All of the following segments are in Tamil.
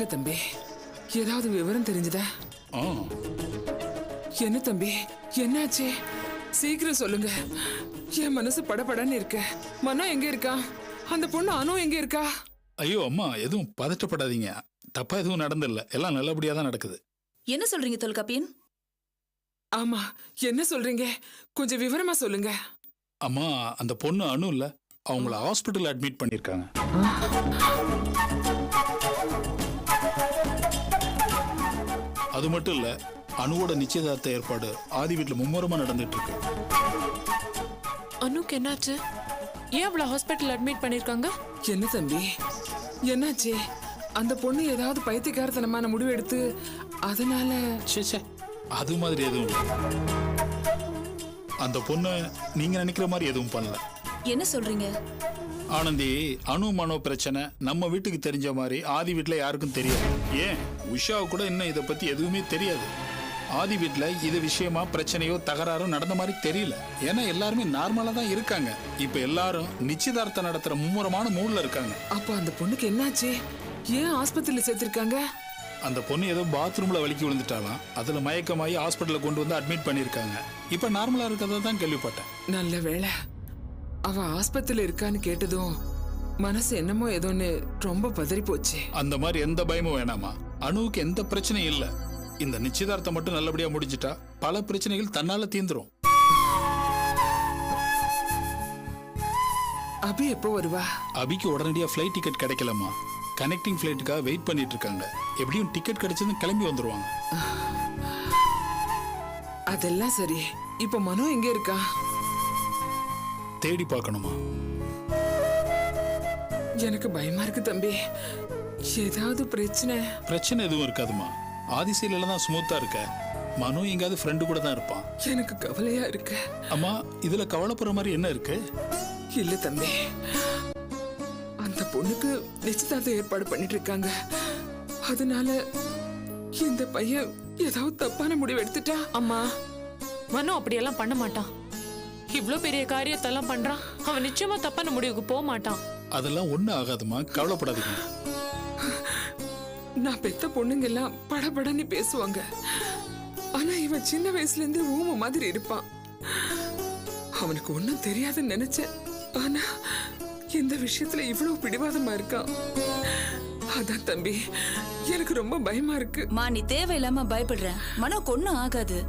சொல்லுங்க தம்பி, ஏதாவது விவரம் தெரிஞ்சதா? என்ன தம்பி, என்னாச்சு? சீக்கிரம் சொல்லுங்க. என் மனசு படபடன்னு இருக்கு. மனோ எங்க இருக்கா? அந்த பொண்ணு அனு எங்க இருக்கா? ஐயோ அம்மா, எதுவும் பதட்டப்படாதீங்க. தப்பா எதுவும் நடந்தில்ல, எல்லாம் நல்லபடியா தான் நடக்குது. என்ன சொல்றீங்க தொல்காப்பியன்? ஆமா, என்ன சொல்றீங்க? கொஞ்சம் விவரமா சொல்லுங்க. அம்மா, அந்த பொண்ணு அனு இல்ல, அவங்கள ஹாஸ்பிட்டல் அட்மிட் பண்ணிருக்காங்க. அது மட்டும் இல்ல, அனுவோட நிச்சயதார்த்த ஏற்பாடு ஆதி வீட்டுல மும்முரமா நடந்துட்டு இருக்கு. அனுக்கு என்னாச்சு? ஏன் அவளை ஹாஸ்பிட்டல் அட்மிட் பண்ணிருக்காங்க? என்ன தம்பி, என்னாச்சு? அந்த பொண்ணு ஏதாவது பைத்தியக்காரத்தனமான முடிவு எடுத்து அதனால? அது மாதிரி எதுவும் இல்லை. அந்த பொண்ணு நீங்க நினைக்கிற மாதிரி எதுவும் பண்ணல. என்ன சொல்றீங்க? ஆனந்தி, அணு மனோ பிரச்சனை நம்ம வீட்டுக்கு தெரிஞ்ச மாதிரி ஆதி வீட்டுல யாருக்கும் தெரியாது. ஏன் உஷாவு கூட இன்னும் இதை பத்தி எதுவுமே தெரியாது. ஆதி வீட்டுல இது விஷயமா பிரச்சனையோ தகராறோ நடந்த மாதிரி தெரியல. ஏன்னா எல்லாருமே நார்மலா தான் இருக்காங்க. இப்ப எல்லாரும் நிச்சயதார்த்தம் நடத்துற மும்முரமான மூட்ல இருக்காங்க. அப்ப அந்த பொண்ணுக்கு என்னாச்சு? ஏன் ஆஸ்பத்திரியில சேர்த்திருக்காங்க? அந்த பொண்ணு ஏதோ பாத்ரூம்ல வலிக்கி விழுந்துட்டாலாம். அதுல மயக்கமாயி ஹாஸ்பிட்டல்ல கொண்டு வந்து அட்மிட் பண்ணிருக்காங்க. இப்ப நார்மலா இருக்கறதா தான் கேள்விப்பட்டேன். நல்ல வேளை. அவ ஆஸ்பத்திரியில இருக்கான்னு கேட்டதும் மனசு என்னமோ ஏதோன்னு ரொம்ப பதறி போச்சு. அந்த மாதிரி எந்த பயமும் வேணாமா. அணுவுக்கு எந்த பிரச்சனையும் இல்ல. இந்த நிச்சயதார்த்தம் மட்டும் நல்லபடியா முடிஞ்சிட்டா பல பிரச்சனைகள் தன்னால தீந்துரும். அபி எப்போ வருவா? அபிக்கு உடனடியா ஃப்ளைட் டிக்கெட் கிடைக்கலமா. கனெக்டிங் ஃப்ளைட்டுக்காக வெயிட் பண்ணிட்டு இருக்காங்க. எப்படியும் டிக்கெட் கிடைச்சதும் கிளம்பி வந்துருவாங்க. அதெல்லாம் சரி. இப்ப மனோ எங்க இருக்கா? தேடி பார்க்கணுமா? எனக்கு பயமா இருக்கு தம்பி. ஏதாவது பிரச்சனை எதுவும் இருக்காதுமா. ஆதிசையில தான் ஸ்மூத்தா இருக்க. மனோ எங்காவது ஃப்ரெண்டு கூட தான் இருப்பான். எனக்கு கவலையா இருக்கு. அம்மா, இதுல கவலைப்படுற மாதிரி என்ன இருக்கு? இல்ல தம்பி, அந்த பொண்ணுக்கு நிச்சயதார்த்த ஏற்பாடு பண்ணிட்டு இருக்காங்க. அதனால இந்த பையன் ஏதாவது தப்பான முடிவு எடுத்துட்டா? அம்மா, மனோ அப்படியெல்லாம் பண்ண மாட்டான். இவ்ளோ பெரிய காரியத்தெல்லாம் பண்றான். அவன் நிச்சயமா தப்பான முடிவுக்கு போக மாட்டான். அதெல்லாம் ஒண்ணு ஆகாதுமா, கவலைப்படாதீங்க. நான் பெத்த பொண்ணுங்க எல்லாம் படபடன்னு பேசுவாங்க. ஆனா இவன் சின்ன வயசுல இருந்து ஊம மாதிரி இருப்பான். அவனுக்கு ஒண்ணும் தெரியாதுன்னு நினைச்சேன். ஆனா இந்த விஷயத்துல இவ்வளவு பிடிவாதமா இருக்கான். அதான் தம்பி, எனக்கு ரொம்ப பயமா இருக்கு. நீ தேவையில்லாம பயப்படுற. மனோக்கு ஒண்ணும் ஆகாது.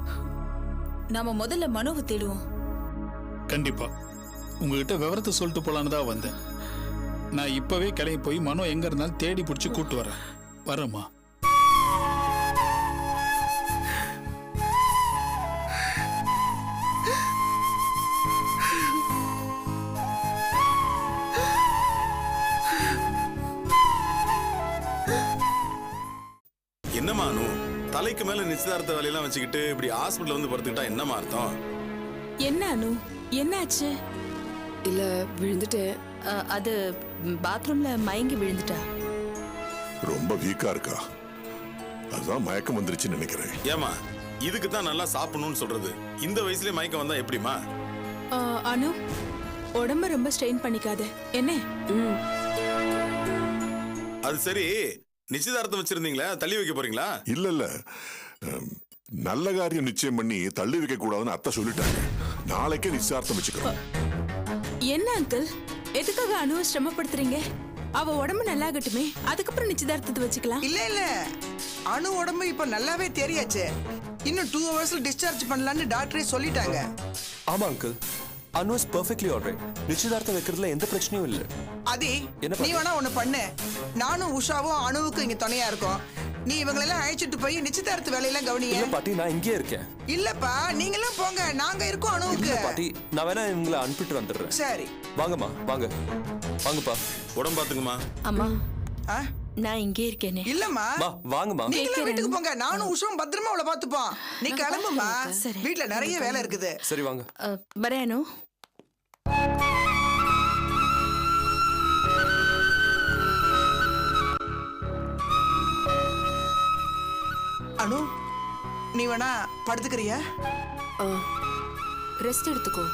நாம முதல்ல மனோவை தேடுவோம். கண்டிப்பா உங்ககிட்ட விவரத்தை சொல்லிட்டு போலான்னு தான் வந்தேன். நான் இப்பவே கிளம்பி போய் மனோ எங்க இருந்தாலும் தேடி பிடிச்சி கூட்டு வரேம்மா. என்னமா அனு, தலைக்கு மேல நிச்சயதார்த்த வேலையெல்லாம் வச்சுக்கிட்டு இப்படி ஹாஸ்பிட்டல் வந்து படுத்துக்கிட்டா என்னமா அர்த்தம்? என்ன அனு, என்னாச்சு? இல்ல, விழுந்துட்டேன். அது பாத்ரூம்ல மயங்கி விழுந்துட்டா. ரொம்ப வீக்கா இருக்கா, அதான் மயக்கம் வந்துருச்சுன்னு நினைக்கிறேன். ஏமா, இதுக்கு தான் நல்லா சாப்பிடணும்னு சொல்றது. இந்த வயசுலயே மயக்கம் வந்தா எப்படிமா? அனு, உடம்ப ரொம்ப ஸ்ட்ரெயின் பண்ணிக்காத என்ன? அது சரி, நிச்சயதார்த்தம் வச்சிருந்தீங்களா, தள்ளி வைக்க போறீங்களா? இல்ல இல்ல, நல்ல காரியம் நிச்சயம் பண்ணி தள்ளி வைக்க கூடாதுன்னு அத்தை சொல்லிட்டாங்க. நாளைக்கே நிச்சயார்த்தம் வச்சுக்கிறோம். என்ன அங்கிள், எதுக்காக அனுவை சிரமப்படுத்துறீங்க? அவ உடம்பு நல்லாகட்டுமே, அதுக்கப்புறம் நிச்சயதார்த்தத்தை வச்சுக்கலாம். இல்ல இல்ல, அனு உடம்பு இப்ப நல்லாவே தெரியாச்சு. இன்னும் 2 ஹவர்ஸ்ல டிஸ்சார்ஜ் பண்ணலாம்னு டாக்டரே சொல்லிட்டாங்க. ஆமா uncle, Anu is perfectly alright. நிச்சயதார்த்தம் வைக்கிறதுல எந்த பிரச்சனையும் இல்ல. அதி, நீ வேணா ஒண்ணு பண்ணு. நானும் உஷாவும் அனுவுக்கு இங்க துணையா இருக்கோம். நீ இவங்களெல்லாம் அழைச்சிட்டு போய் நிச்சயதார்த்த வேலையெல்லாம் கவனிங்க. இல்ல பாட்டி, நான் இங்கே இருக்கேன். இல்லப்பா, நீங்களும் போங்க, நாங்க இருக்கோம் அனுவுக்கு. இல்ல பாட்டி, நான் வேணா இவங்களை அனுப்பிட்டு வந்துடுறேன். சரி, வாங்கம்மா, வாங்க வாங்கப்பா. உடம்பு பாத்துங்கம்மா. அம்மா, நான் இங்கே இருக்கேனே. இல்லம்மா, வாங்கம்மா. நீங்க வீட்டுக்கு போங்க, நானும் உஷாவும் பத்திரமா அவளை பாத்துப்போம். நீ கிளம்புமா, வீட்டுல நிறைய வேலை இருக்குது. சரி வாங்க. வரேன் அனு. அனு, நீ வேணா படுத்துக்கிறியா? ரெஸ்ட் எடுத்துக்கோ.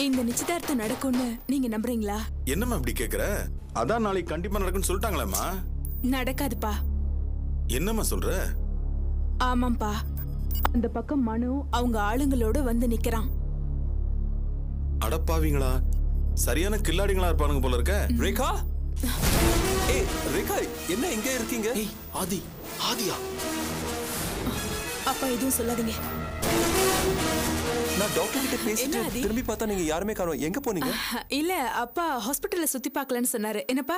இந்த நிச்சயதார்த்தம் நடக்கும்னு நீங்க நம்புறீங்களா? என்னம்மா இப்படி கேக்குற? அதான் நாளைக்கு கண்டிப்பா நடக்கும்னு சொல்லிட்டாங்களேம்மா. நடக்காதுப்பா. என்னம்மா சொல்ற? ஆமாம்பா, அந்த பக்கம் மனு அவங்க ஆளுங்களோட வந்து நிக்கிறான். அடப்பாவீங்களா, சரியான கில்லாடிங்களா இருப்பானுங்க போல இருக்க. ரேகா, ஏய் ரேகா, என்ன இங்க இருக்கீங்க? ஏய் ஆதி, ஆதியா? அப்பா எதுவும் சொல்லாதீங்க. நான் டாக்டர் கிட்ட பேசிட்டு திரும்பி பார்த்தா நீங்க யாருமே காணோம். எங்க போனீங்க? இல்ல, அப்பா ஹாஸ்பிடல்ல சுத்தி பார்க்கலன்னு சொன்னாரு. என்னப்பா?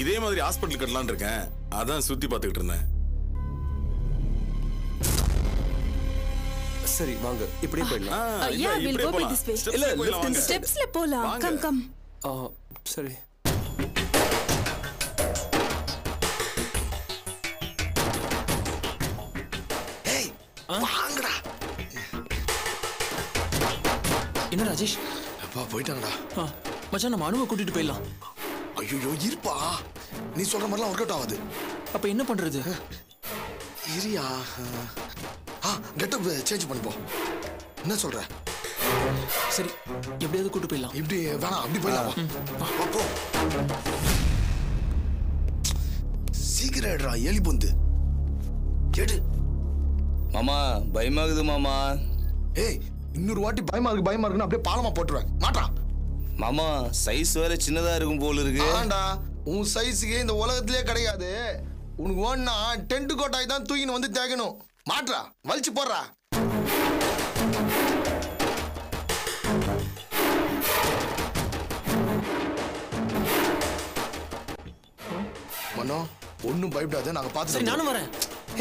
இதே மாதிரி ஹாஸ்பிட்டல் கட்டலான்னு இருக்கேன், அதான் சுத்தி பார்த்துக்கிட்டு இருந்தேன். சரி வாங்க, இப்படியே போயிடலாம். Yeah, we'll go by this way. இல்ல, lift ஸ்டெப்ஸ்ல போலாம். Come come. சரி. ஏய் வாங்கடா. என்ன ராஜேஷ்? அப்பா போயிட்டாங்கடா. மச்சான், நம்ம அனுவை கூட்டிட்டு போயிடலாம். ஐயோ இருப்பா, நீ சொல்ற மாதிரிலாம் ஒர்க் அவுட் ஆகுது. அப்ப என்ன பண்றது? இரியா, கெட்டப் சேஞ்ச் பண்ணிப்போம். என்ன சொல்ற? சரி, எப்படியாவது கூட்டு போயிடலாம். இப்படி வேணாம், அப்படி போயிடலாம். போ சீக்கிரம் எடுறா, எலி பொந்து எடு. மாமா பயமாகுது மாமா. ஏய், இன்னொரு வாட்டி பயமா இருக்குன்னு அப்படியே பாலமா போட்டுருவேன். மாட்டா மாமா, சைஸ் வேற சின்னதா இருக்கும் போல இருக்கு. ஆண்டா, உன் சைஸுக்கு இந்த உலகத்திலே கிடையாது. உனக்கு வேணா டென்ட் கோட்டாய் தான் தூக்கின்னு வந்து தேக்கணும். மாட்றா, வலிச்சு போடுறா. மனோ, ஒன்னும் பயப்படாது, நாங்க பார்த்து. நானும் வரேன்.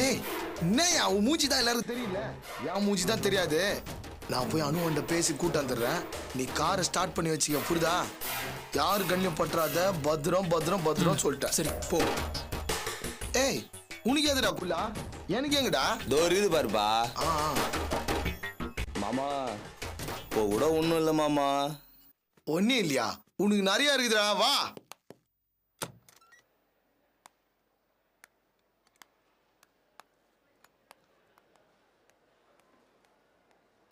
ஏய், என்னையா உன் மூஞ்சி தான் எல்லாருக்கும் தெரியல, என் மூஞ்சி தான் தெரியாது. நான் போய் அனுவண்ட பேசி கூட்டாந்துடுறேன். நீ காரை ஸ்டார்ட் பண்ணி வச்சுக்க, புரியுதா? யாரு கண்ணியம் பற்றாத, பத்திரம் பத்திரம் பத்திரம் சொல்லிட்டேன். சரி போ. ஏய், உனக்கு எதுடா குள்ளா? எனக்கு எங்கடா? தோர் இது பாருப்பா. மாமா இப்போ கூட ஒண்ணும் இல்ல மாமா. ஒன்னும் இல்லையா? உனக்கு நிறைய இருக்குதுடா, வா.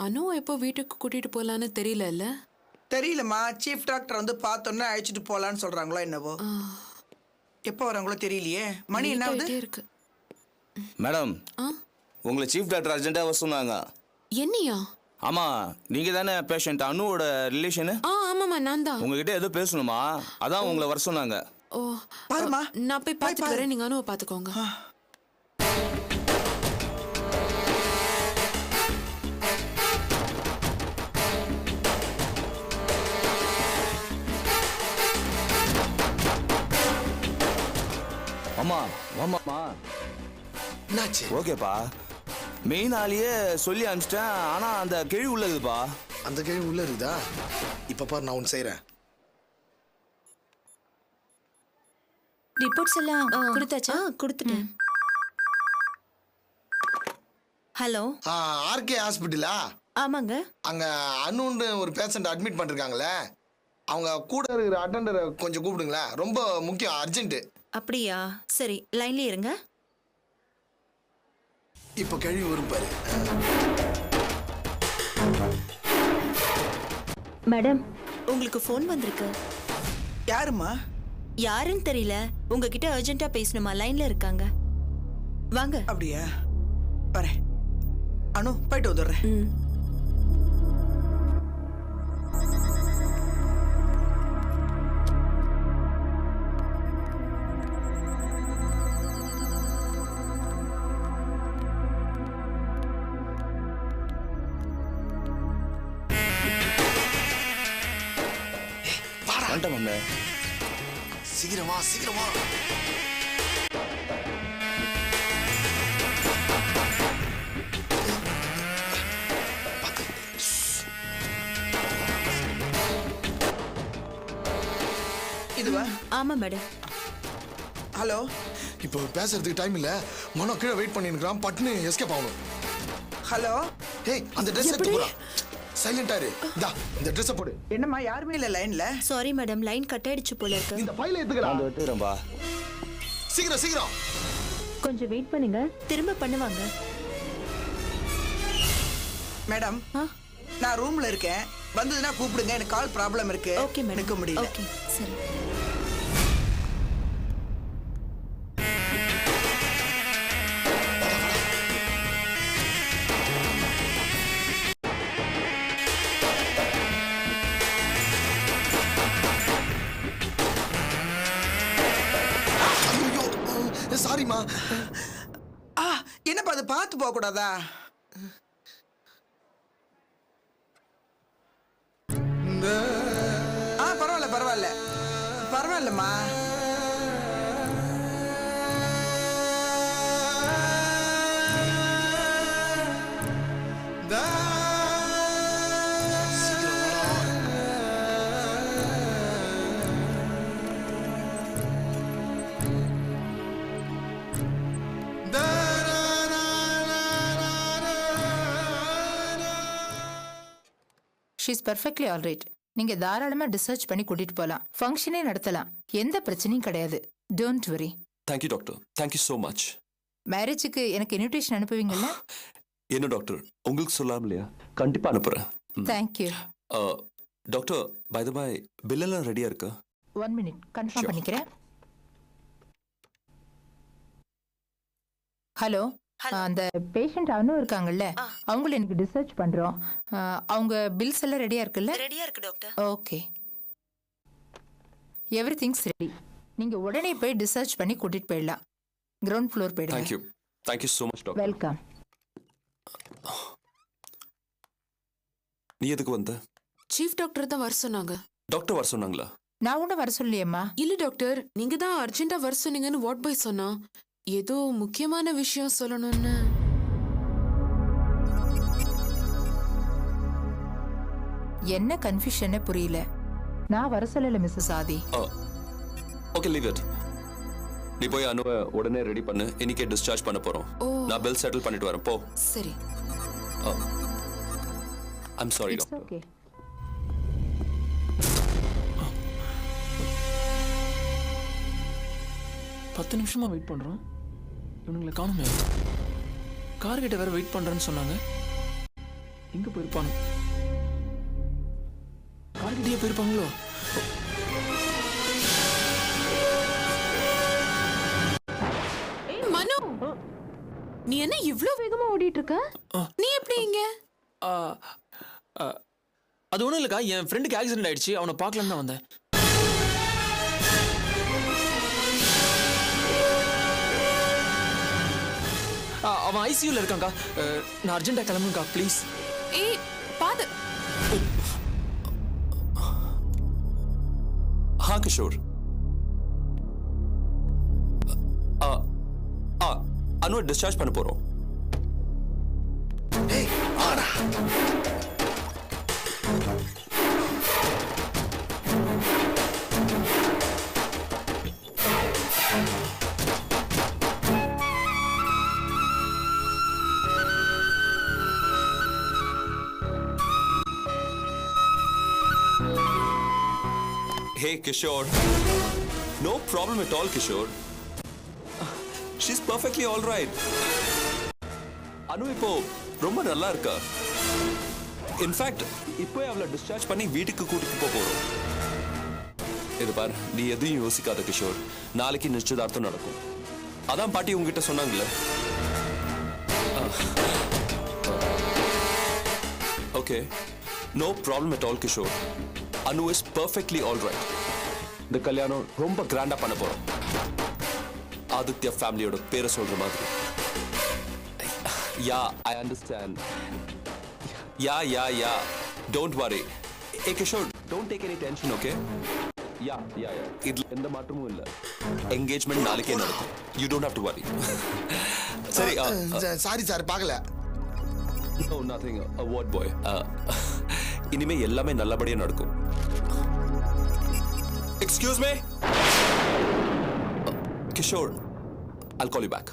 அனு எப்போ வீட்டுக்கு கூட்டிட்டு போலான்னு தெரியல. தெரியலம்மா, சீஃப் டாக்டர் வந்து பார்த்தோன்னே அழைச்சிட்டு போலான்னு சொல்றாங்களோ என்னவோ. எப்போ வராங்களோ தெரியலையே. மணி என்ன இருக்கு? மேடம், உங்களை சீஃப் டாக்டர் அர்ஜென்ட்டா வர சொன்னாங்க. என்னையா? ஆமா, நீங்க தானே பேஷண்ட் அனுவோட ரிலேஷன்? ஆமாமா, நான் தான். உங்ககிட்ட ஏதோ பேசணுமா, அதான் உங்களை வர சொன்னாங்க. ஓ பாருமா, நான் போய் பார்த்துட்டு வரேன், நீங்க அனுவை பார்த்துக்கோங்க. மாமா மாமாமா, என்னாச்சு? ஓகேப்பா, மெயின் ஆளியே சொல்லி அனுப்பிச்சிட்டேன். ஆனா அந்த கேள்வி உள்ள இருக்குப்பா. அந்த கேள்வி உள்ள இருக்குதா? இப்ப பாரு, நான் ஒன்று செய்யறேன். ரிப்போர்ட்ஸ் எல்லாம் கொடுத்தாச்சா? கொடுத்துட்டேன். ஹலோ, ஆர்கே ஹாஸ்பிட்டலா? ஆமாங்க. அங்க அனுன்னு ஒரு பேஷண்ட் அட்மிட் பண்ணிருக்காங்களே, அவங்க கூட இருக்கிற அட்டெண்டரை கொஞ்சம் கூப்பிடுங்களேன், ரொம்ப முக்கியம், அர்ஜென்ட். அப்படியா? சரி, லைன்ல இருங்க. இப்ப கேள்வி வரும் பாரு. மேடம், உங்களுக்கு ஃபோன் வந்திருக்கு. யாருமா? யாருன்னு தெரியல, உங்ககிட்ட அர்ஜென்ட்டா பேசணுமா, லைன்ல இருக்காங்க. வாங்க. அப்படியா? வரேன். அனு, போயிட்டு வந்துடுறேன். சீக்கிரமா சீக்கிரமா. இதுவா? ஆமா மேடம். ஹலோ, இப்போ பேசுறதுக்கு டைம் இல்ல. மனோ கீழே வெயிட் பண்ணிருக்கான், பட்னு எஸ்கேப் ஆகணும். ஹலோ. ஏய், அந்த Dress எடுத்து போடா. சைலண்டா இரு. டா, இந்த Dress போடு. என்னம்மா, யாருமே இல்ல லைன்ல? சாரி மேடம், லைன் கட் ஆயிடுச்சு போல இருக்கு. இந்த ஃபைலை எடுத்துக்கடா. நான் எடுத்துறேன்பா. சீக்கிரம் சீக்கிரம். கொஞ்சம் வெயிட் பண்ணுங்க, திரும்ப பண்ணுவாங்க. மேடம் நான் ரூம்ல இருக்கேன், வந்ததுன்னா கூப்பிடுங்க. எனக்கு கால் ப்ராப்ளம் இருக்கு. Okay madam. எடுக்க முடியல. ஓகே சரி. சாரிமா. என்னப்பா அது, பார்த்து போக கூடாதா? பரவாயில்ல பரவாயில்ல பரவாயில்லம்மா. She's perfectly alright. நீங்க தாராளமா டிஸ்சர்ச் பண்ணி கூட்டிட்டு போலாம், ஃபங்க்ஷனே நடத்தலாம், எந்த பிரச்சனையும் கிடையாது. Don't worry. Thank you doctor, thank you so much. மேரேஜுக்கு எனக்கு இன்விடேஷன் அனுப்புவீங்கல்ல? என்ன டாக்டர், உங்களுக்கு சொல்லாம இல்லையா? கண்டிப்பா அனுப்புறேன். Thank you doctor. By the by, bill எல்லாம் ரெடியா இருக்கா? 1 minute கன்ஃபார்ம் பண்ணிக்கிறேன். ஹலோ, அந்த பேஷண்ட் அனு இருக்காங்கல்ல, அவங்கள எனக்கு டிஸ்சர்ச் பண்றோம். அவங்க பில்ஸ் எல்லாம் ரெடியா இருக்குல்ல? ரெடியா இருக்கு டாக்டர். Okay, everything's ready. நீங்க உடனே போய் டிஸ்சர்ச் பண்ணி கூட்டிட்டு போயிடலாம். கிரவுண்ட் ஃப்ளோர் போயிடுங்க. Thank you so much doctor. Welcome. நீ எதுக்கு வந்த? சீஃப் டாக்டர் தான் வர சொன்னாங்க. டாக்டர் வர சொன்னாங்களா? நான் ஒன்றும் வர சொல்லியம்மா. இல்ல டாக்டர், நீங்க தான் அர்ஜென்ட்டா வர சொன்னீங்கன்னு வார்ட் பாய் சொன்னா. ஏதோ முக்கியமான விஷயம் சொல்லணும்னு. என்ன கன்ஃபியூஷன் புரியல. நான் வர சொல்லல Mrs Adi. Okay, leave it. நீ போய் அனுவை உடனே ரெடி பண்ணு. இன்னைக்கே டிஸ்சார்ஜ் பண்ண போறோம். நான் பில் செட்டில் பண்ணிட்டு வரேன். போ. சரி. I'm sorry doctor. ஓகே. பத்து நிமிஷமா வெயிட் பண்றோம், இவனுங்களை காணுமே. கார் கிட்ட வேற வெயிட் பண்றேன்னு சொன்னாங்க. எங்க போயிருப்பானு? கார் கிட்டே போயிருப்பாங்களோ? மனு, நீ என்ன இவ்ளோ வேகமா ஓடிட்டு இருக்க? நீ எப்படி இங்க? அது ஒண்ணும் இல்லக்கா, என் ஃப்ரெண்டுக்கு ஆக்சிடென்ட் ஆயிடுச்சு, அவனை பார்க்கலான்னு தான் வந்தேன். அவன் ஐசியூல இருக்காங்கக்கா. நான் அர்ஜென்ட்டா கிளம்புங்கக்கா ப்ளீஸ். ஏய் பாது. हाँ किशोर. அனு டிஸ்சார்ஜ் பண்ண போறோம். Hey Kishore. No problem at all, Kishore. She's perfectly all right. அனு இப்போ ரொம்ப நல்லா இருக்கா. இன்ஃபேக்ட் இப்போ அவளை டிஸ்சார்ஜ் பண்ணி வீட்டுக்கு கூட்டிட்டு போறோம். இது பார், நீ எதையும் யோசிக்காத கிஷோர். நாளைக்கு நிச்சயதார்த்தம் நடக்கும். அதான் பாட்டி உங்ககிட்ட சொன்னாங்களே. Okay, no problem at all Kishore. Anu is perfectly all right. இந்த கல்யாணம் ரொம்ப கிராண்டா பண்ண போறோம். ஆதித்யா ஃபேமிலியோட பேரை சொல்ற மாதிரி. யா, I understand. Yeah don't worry. Hey Kishore, don't take any tension. Okay? Yeah இதுல எந்த மாற்றமும் இல்ல. என்கேஜ்மெண்ட் நாளைக்கே நடக்கும். You don't have to worry. சரி. சாரி சார், பார்க்கல. No nothing. What boy. இனிமே எல்லாமே நல்லபடியா நடக்கும். Excuse me Kishore, I'll call you back.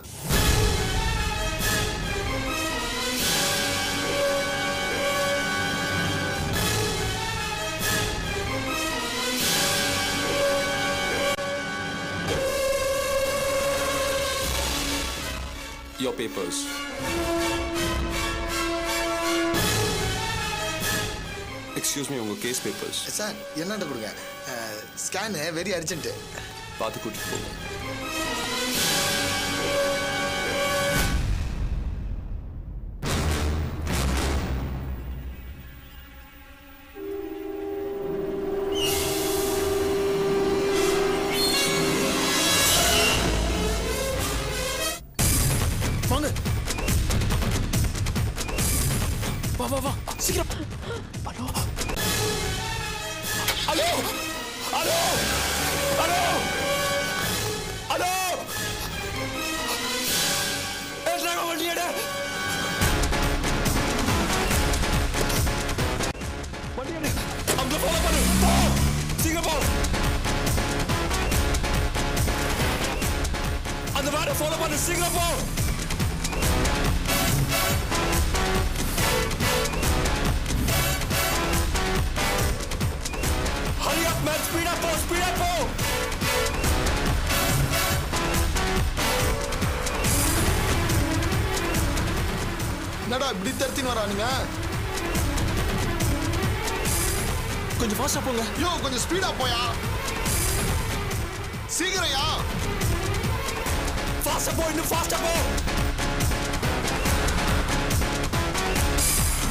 Your papers. Excuse me உங்க கேஸ் பேப்பர்ஸ். சார் என்னட்ட கொடுங்க. Scan very urgent. பார்த்து கூட்டிட்டு போங்க. வாங்க. வா வா வா சீக்கிரம். Hello hello hello hello hello ஏற்றாங்க வண்டி எடு. வண்டி எடு. அங்க ஃபாலோ பண்ணு. போ சீக்கிரம் போ. அந்த வேனை ஃபாலோ பண்ணு. சீக்கிரம் போ. Hurry up, man! Speed up, speed up! என்னடா இப்படி தடுத்தின்னு வரானுங்க? கொஞ்சம் ஃபாஸ்டா போங்க. யோ கொஞ்சம் ஸ்பீடா போயா. சீக்கிரம்யா. ஃபாஸ்டா போ, இன்னும் ஃபாஸ்டா போ.